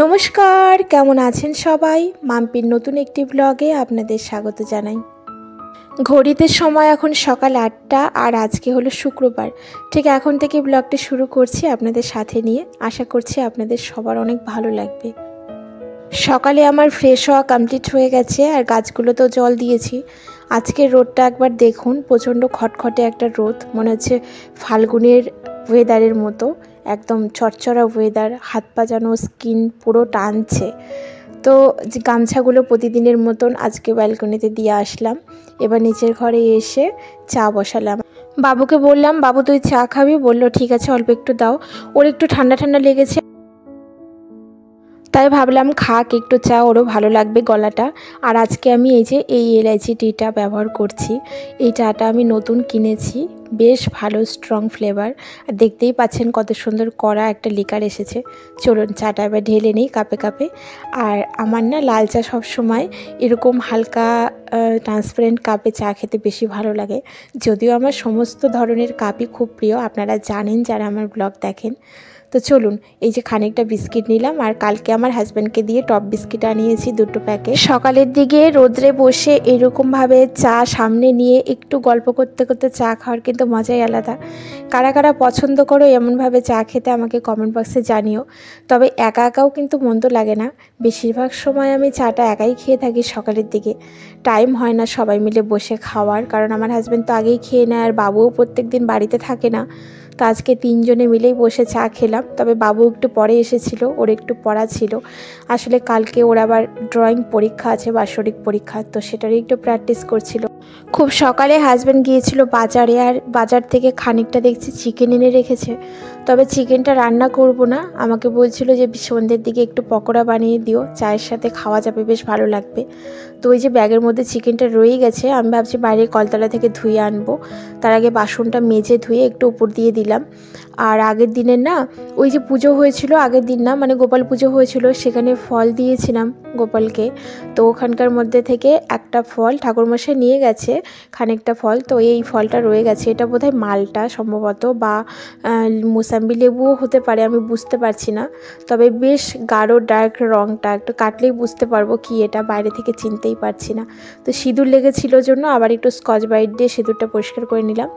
নমস্কার, কেমন আছেন সবাই? মাম্পির নতুন একটি ব্লগে আপনাদের স্বাগত জানাই। ঘড়িতে সময় এখন সকাল ৮টা আর আজকে হলো শুক্রবার। ঠিক এখন থেকে ব্লগটি শুরু করছি আপনাদের সাথে নিয়ে। আশা করছি আপনাদের সবার অনেক ভালো লাগবে। সকালে আমার ফ্রেশ হওয়া কমপ্লিট হয়ে গেছে আর গাছগুলোতেও জল দিয়েছি। আজকের রোদটা একবার দেখুন, প্রচণ্ড খটখটে একটা রোদ, মনে হচ্ছে ফাল্গুনের ওয়েদারের মতো, একদম চড়চড়া ওয়েদার। হাত পা যেন স্কিন পুরো টানছে। তো যে গামছাগুলো প্রতিদিনের মতন আজকে ব্যালকনিতে দিয়ে আসলাম। এবার নিচের ঘরে এসে চা বসালাম। বাবুকে বললাম, বাবু তুই চা খাবি? বললো ঠিক আছে, অল্প একটু দাও। ওর একটু ঠান্ডা ঠান্ডা লেগেছে, তাই ভাবলাম খাক একটু চা, ওরও ভালো লাগবে গলাটা। আর আজকে আমি এই এলাচি টিটা ব্যবহার করছি। এই চাটা আমি নতুন কিনেছি, বেশ ভালো স্ট্রং ফ্লেভার। আর দেখতেই পাচ্ছেন কত সুন্দর কড়া একটা লিকার এসেছে। চলুন চাটা এবার ঢেলে নিই কাপে কাপে। আর আমার না লাল চা সবসময় এরকম হালকা ট্রান্সপারেন্ট কাপে চা খেতে বেশি ভালো লাগে। যদিও আমার সমস্ত ধরনের কাপই খুব প্রিয়, আপনারা জানেন যারা আমার ব্লগ দেখেন। তো চলুন, এই যে খানিকটা বিস্কিট নিলাম, আর কালকে আমার হাজব্যান্ডকে দিয়ে টপ বিস্কিট আনিয়েছি 2 প্যাকেট। সকালের দিকে রোদ্রে বসে এরকমভাবে চা সামনে নিয়ে একটু গল্প করতে করতে চা খাওয়ার কিন্তু মজাই আলাদা। কারা কারা পছন্দ করো এমনভাবে চা খেতে আমাকে কমেন্ট বক্সে জানিও। তবে একা একাও কিন্তু মন্দ লাগে না। বেশিরভাগ সময় আমি চাটা একাই খেয়ে থাকি সকালের দিকে। টাইম হয় না সবাই মিলে বসে খাওয়ার, কারণ আমার হাজব্যান্ড তো আগেই খেয়ে নেয় আর বাবুও প্রত্যেক দিন বাড়িতে থাকে না। তো আজকে 3 জনে মিলেই বসে চা খেলাম। তবে বাবু একটু পরে এসেছিল, ওর একটু পড়া ছিল। আসলে কালকে ওর আবার ড্রয়িং পরীক্ষা আছে, বাৎসরিক পরীক্ষা, তো সেটারই একটু প্র্যাকটিস করছিল। খুব সকালে হাজব্যান্ড গিয়েছিল বাজারে, আর বাজার থেকে খানিকটা দেখছি চিকেন এনে রেখেছে। তবে চিকেনটা রান্না করব না, আমাকে বলছিল যে সন্ধ্যের দিকে একটু পকোড়া বানিয়ে দিও, চায়ের সাথে খাওয়া যাবে, বেশ ভালো লাগবে। তো ওই যে ব্যাগের মধ্যে চিকেনটা রয়েই গেছে, আমি ভাবছি বাইরে কলতলা থেকে ধুয়ে আনবো। তার আগে বাসনটা মেজে ধুয়ে একটু উপর দিয়ে দিলাম। আর আগের দিনের না ওই যে পুজো হয়েছিল, আগের দিন না মানে গোপাল পুজো হয়েছিল, সেখানে ফল দিয়েছিলাম গোপালকে। তো ওখানকার মধ্যে থেকে একটা ফল ঠাকুরমশাই নিয়ে গেছে, খানিকটা ফল। তো এই ফলটা রয়ে গেছে, এটা বোধহয় মালটা সম্ভবত, বা মোসাম্বি লেবুও হতে পারে, আমি বুঝতে পারছি না। তবে বেশ গাঢ় ডার্ক রঙটা, একটু কাটলেই বুঝতে পারবো কি এটা, বাইরে থেকে চিনতেই পারছি না। তো সিঁদুর লেগেছিল জন্য আবার একটু স্কচ ব্রাইট দিয়ে সিঁদুরটা পরিষ্কার করে নিলাম।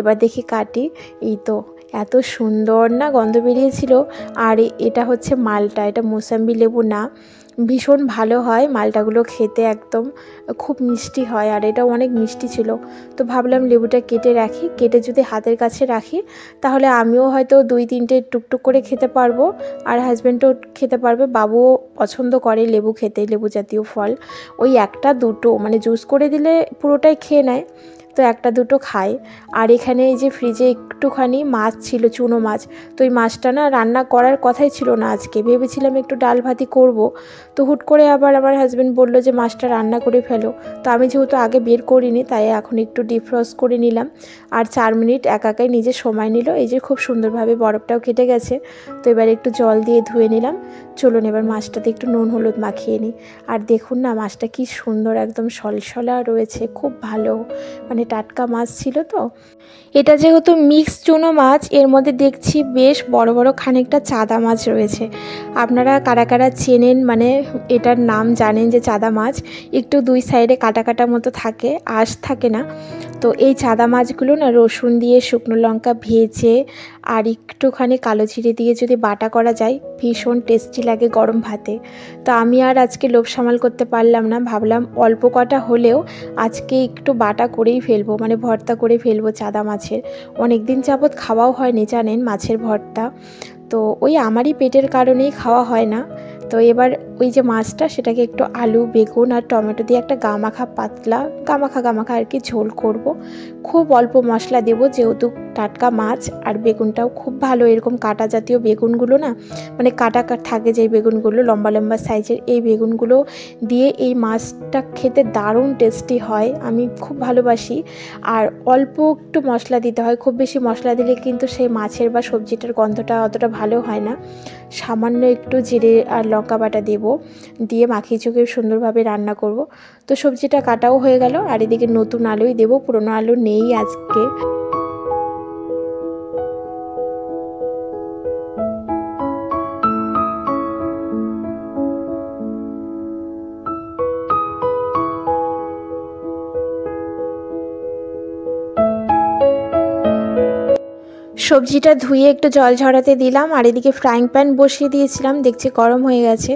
এবার দেখি কাটি। এই তো এত সুন্দর না গন্ধ বেরিয়েছিল। আর এটা হচ্ছে মালটা, এটা মোসাম্বি লেবু না। ভীষণ ভালো হয় মালটাগুলো খেতে, একদম খুব মিষ্টি হয়, আর এটা অনেক মিষ্টি ছিল। তো ভাবলাম লেবুটা কেটে রাখি, কেটে যদি হাতের কাছে রাখি তাহলে আমিও হয়তো 2-3টে টুকটুক করে খেতে পারবো, আর হাজব্যান্ডও খেতে পারবে। বাবুও পছন্দ করে লেবু খেতে, লেবু জাতীয় ফল। ওই 1-2 মানে জুস করে দিলে পুরোটাই খেয়ে নেয়, তো 1-2 খায়। আর এখানে এই যে ফ্রিজে একটুখানি মাছ ছিল, চুনো মাছ। তো এই মাছটা না রান্না করার কথাই ছিল না আজকে, ভেবেছিলাম একটু ডাল ভাতি করব। তো হুট করে আবার আমার হাজব্যান্ড বললো যে মাছটা রান্না করে ফেলো। তো আমি যেহেতু আগে বের করিনি, তাই এখন একটু ডিফ্রস্ট করে নিলাম। আর 4 মিনিট একাই নিজের সময় নিল। এই যে খুব সুন্দরভাবে বরফটাও কেটে গেছে। তো এবার একটু জল দিয়ে ধুয়ে নিলাম। চলুন এবার মাছটাতে একটু নুন হলুদ মাখিয়ে নিই। আর দেখুন না মাছটা কি সুন্দর, একদম সলসলা রয়েছে, খুব ভালো, মানে টাটকা মাছ ছিল। তো এটা যেহেতু মিক্স চুনো মাছ, এর মধ্যে দেখছি বেশ বড় বড় খানিকটা চাদা মাছ রয়েছে। আপনারা কারা কারা চেনেন, মানে এটার নাম জানেন যে চাদা মাছ, একটু 2 সাইডে কাটা কাটা মতো থাকে, আঁশ থাকে না। তো এই চাদা মাছগুলো না রসুন দিয়ে, শুকনো লঙ্কা ভেজে আর একটুখানি কালো জিরে দিয়ে যদি বাটা করা যায়, ভীষণ টেস্টি লাগে গরম ভাতে। তো আমি আর আজকে লোভ সামাল করতে পারলাম না, ভাবলাম অল্প কটা হলেও আজকে একটু বাটা করেই ফেলবো, মানে ভর্তা করে ফেলবো চাদা মাছের। অনেক দিন যাবৎ খাওয়াও হয়নি জানেন মাছের ভর্তা, তো ওই আমারই পেটের কারণেই খাওয়া হয় না। তো এবার ওই যে মাছটা, সেটাকে একটু আলু, বেগুন আর টমেটো দিয়ে একটা গামাখা, পাতলা গামাখা আর কি ঝোল করব। খুব অল্প মশলা দেবো, যেহেতু টাটকা মাছ। আর বেগুনটাও খুব ভালো, এরকম কাটা জাতীয় বেগুনগুলো না, মানে কাটা থাকে যে বেগুনগুলো লম্বা লম্বা সাইজের, এই বেগুনগুলো দিয়ে এই মাছটা খেতে দারুণ টেস্টি হয়, আমি খুব ভালোবাসি। আর অল্প একটু মশলা দিতে হয়, খুব বেশি মশলা দিলে কিন্তু সেই মাছের বা সবজিটার গন্ধটা অতটা ভালো হয় না। সামান্য একটু জিরে আর লঙ্কা বাটা দেবো, দিয়ে মাখিয়ে চুখিয়ে সুন্দরভাবে রান্না করব। তো সবজিটা কাটাও হয়ে গেল, আর এদিকে নতুন আলুই দেবো, পুরনো আলু নেই আজকে। সবজিটা ধুয়ে একটু জল ঝরাতে দিলাম, আর এদিকে ফ্রাইং প্যান বসিয়ে দিয়েছিলাম, দেখছি গরম হয়ে গেছে।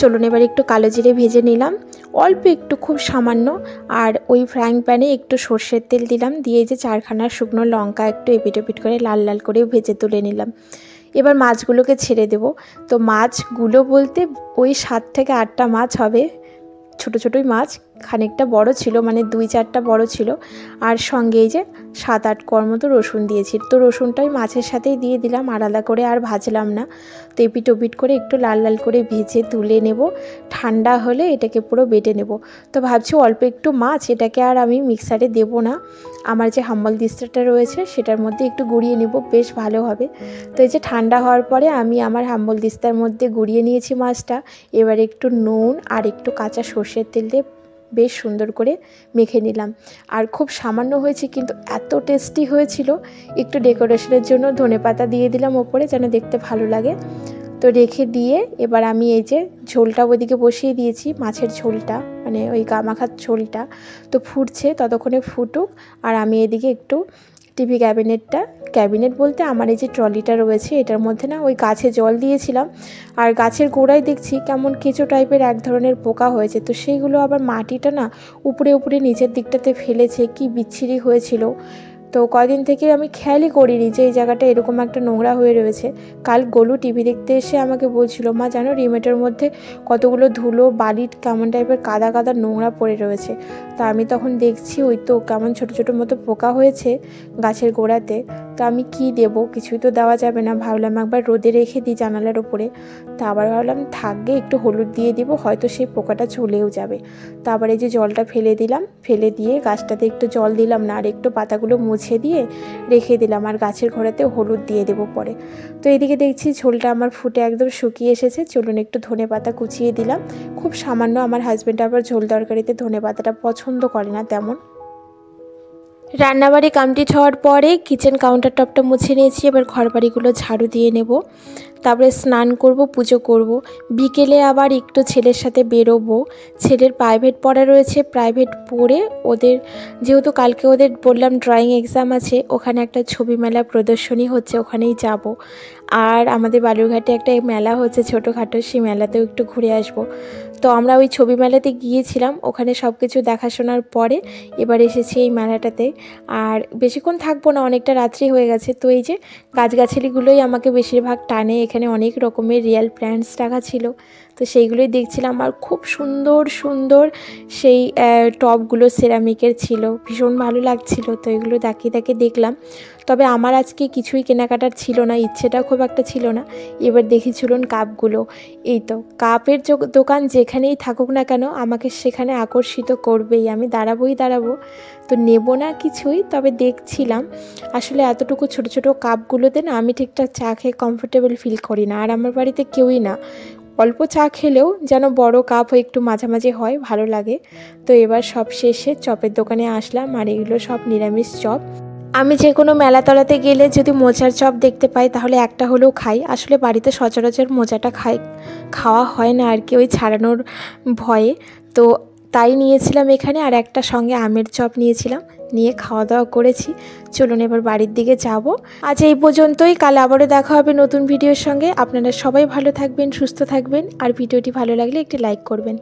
চলুন এবার একটু কালো জিরে ভেজে নিলাম, অল্প একটু, খুব সামান্য। আর ওই ফ্রাইং প্যানে একটু সর্ষের তেল দিলাম, দিয়ে যে 4খানা শুকনো লঙ্কা একটু এপিট ওপিট করে লাল লাল করে ভেজে তুলে নিলাম। এবার মাছগুলোকে ছেড়ে দেব। তো মাছগুলো বলতে ওই 7 থেকে 8টা মাছ হবে, ছোটো ছোটোই মাছ, খানিকটা বড় ছিল, মানে 2-4টা বড় ছিল। আর সঙ্গে এই যে 7-8 কোয়ার মতো রসুন দিয়েছি। তো রসুনটাই মাছের সাথেই দিয়ে দিলাম, আলাদা করে আর ভাজলাম না। তো এপিট ওপিট করে একটু লাল লাল করে ভেজে তুলে নেব। ঠান্ডা হলে এটাকে পুরো বেটে নেব। তো ভাবছি অল্প একটু মাছ, এটাকে আর আমি মিক্সারে দেব না, আমার যে হাম্বল দিস্তাটা রয়েছে সেটার মধ্যে একটু গুঁড়িয়ে নেব, বেশ ভালো হবে। তো এই যে ঠান্ডা হওয়ার পরে আমি আমার হাম্বল দিস্তার মধ্যে গুঁড়িয়ে নিয়েছি মাছটা। এবার একটু নুন আর একটু কাঁচা সর্ষের তেল দিয়ে বেশ সুন্দর করে মেখে নিলাম। আর খুব সামান্য হয়েছে, কিন্তু এত টেস্টি হয়েছিল। একটু ডেকোরেশনের জন্য ধনেপাতা দিয়ে দিলাম ওপরে, যেন দেখতে ভালো লাগে। তো রেখে দিয়ে এবার আমি এই যে ঝোলটা ওইদিকে বসিয়ে দিয়েছি, মাছের ঝোলটা, মানে ওই গামাখার ঝোলটা। তো ফুটছে, ততক্ষণে ফুটুক। আর আমি এদিকে একটু টিভি ক্যাবিনেট বলতে আমার এই যে ট্রলিটা রয়েছে, এটার মধ্যে না ওই গাছে জল দিয়েছিলাম, আর গাছের গোড়ায় দেখছি কেমন কেঁচো টাইপের এক ধরনের পোকা হয়েছে। তো সেইগুলো আবার মাটিটা না উপরে উপরে নিচের দিকটাতে ফেলেছে, কি বিচ্ছিরি হয়েছিল। তো কয়দিন থেকে আমি খেয়ালই করিনি যে এই জায়গাটা এরকম একটা নোংরা হয়ে রয়েছে। কাল গোলু টিভি দেখতে এসে আমাকে বলছিল, মা জানো রিমোটের মধ্যে কতগুলো ধুলো বালির কেমন টাইপের কাদা কাদা নোংরা পড়ে রয়েছে। তা আমি তখন দেখছি ওই তো কেমন ছোটো ছোটো মতো পোকা হয়েছে গাছের গোড়াতে। তো আমি কি দেবো, কিছুই তো দেওয়া যাবে না। ভাবলাম একবার রোদে রেখে দিই জানালার ওপরে। তা আবার ভাবলাম থাকবে, একটু হলুদ দিয়ে দিব, হয়তো সেই পোকাটা চলেও যাবে। তা আবার এই যে জলটা ফেলে দিলাম, ফেলে দিয়ে গাছটাতে একটু জল দিলাম না, আর একটু পাতাগুলো মুছে দিয়ে রেখে দিলাম, আর গাছের গোড়াতে হলুদ দিয়ে দেবো পরে। তো এদিকে দেখছি ঝোলটা আমার ফুটে একদম শুকিয়ে এসেছে। চলুন একটু ধনেপাতা কুচিয়ে দিলাম, খুব সামান্য। আমার হাজব্যান্ড আবার ঝোল তরকারিতে ধনেপাতাটা পছন্দ করে না তেমন। রান্নাবাড়ি কমপ্লিট হওয়ার পরে কিচেন কাউন্টার টপটা মুছে নিয়েছি, এবার ঘরবাড়িগুলো ঝাড়ু দিয়ে নেব। তারপরে স্নান করব, পুজো করব। বিকেলে আবার একটু ছেলের সাথে বেরোবো। ছেলের প্রাইভেট পড়া রয়েছে, প্রাইভেট পড়ে ওদের, যেহেতু কালকে ওদের বললাম ড্রয়িং এক্সাম আছে, ওখানে একটা ছবি মেলা প্রদর্শনী হচ্ছে, ওখানেই যাব। আর আমাদের বালুরঘাটে একটা মেলা হচ্ছে ছোটোখাটো, সেই মেলাতেও একটু ঘুরে আসব। তো আমরা ওই ছবি মেলাতে গিয়েছিলাম, ওখানে সব কিছু দেখাশোনার পরে এবার এসেছি এই মেলাটাতে। আর বেশিক্ষণ থাকবো না, অনেকটা রাত্রি হয়ে গেছে। তো এই যে গাছগাছালিগুলোই আমাকে বেশিরভাগ টানে। এখানে অনেক রকমের রিয়েল প্ল্যান্টস রাখা ছিল, তো সেইগুলোই দেখছিলাম। আর খুব সুন্দর সুন্দর সেই টবগুলো সেরামিকের ছিল, ভীষণ ভালো লাগছিল। তো এগুলো তাকিয়ে দেখলাম। তবে আমার আজকে কিছুই কেনাকাটার ছিল না, ইচ্ছেটা খুব একটা ছিল না। এবার দেখি চলুন কাপগুলো, এই তো কাপের দোকান যেখানেই থাকুক না কেন আমাকে সেখানে আকর্ষিত করবেই, আমি দাঁড়াবো। তো নেব না কিছুই, তবে দেখছিলাম। আসলে এতটুকু ছোট ছোট কাপগুলোতে না আমি ঠিকঠাক চা খেয়ে কমফোর্টেবল ফিল করি না, আর আমার বাড়িতে কেউই না। অল্প চা খেলেও যেন বড় কাপ একটু মাঝামাঝি হয়, ভালো লাগে। তো এবার সব শেষে চপের দোকানে আসলাম, আর এগুলো সব নিরামিষ চপ। আমি যে কোনো মেলাতলাতে গেলে যদি মোচার চপ দেখতে পাই তাহলে একটা হলেও খাই। আসলে বাড়িতে সচরাচর মোচাটা খাওয়া হয় না আর কি, ওই ছাড়ানোর ভয়ে। তো তাই নিয়েছিলাম এখানে, আর একটা সঙ্গে আমের চপ নিয়েছিলাম, নিয়ে খাওয়া দাওয়া করেছি। চলুন এবার বাড়ির দিকে যাব। আজ এই পর্যন্তই, কাল আবারও দেখা হবে নতুন ভিডিওর সঙ্গে। আপনারা সবাই ভালো থাকবেন, সুস্থ থাকবেন, আর ভিডিওটি ভালো লাগলে একটি লাইক করবেন।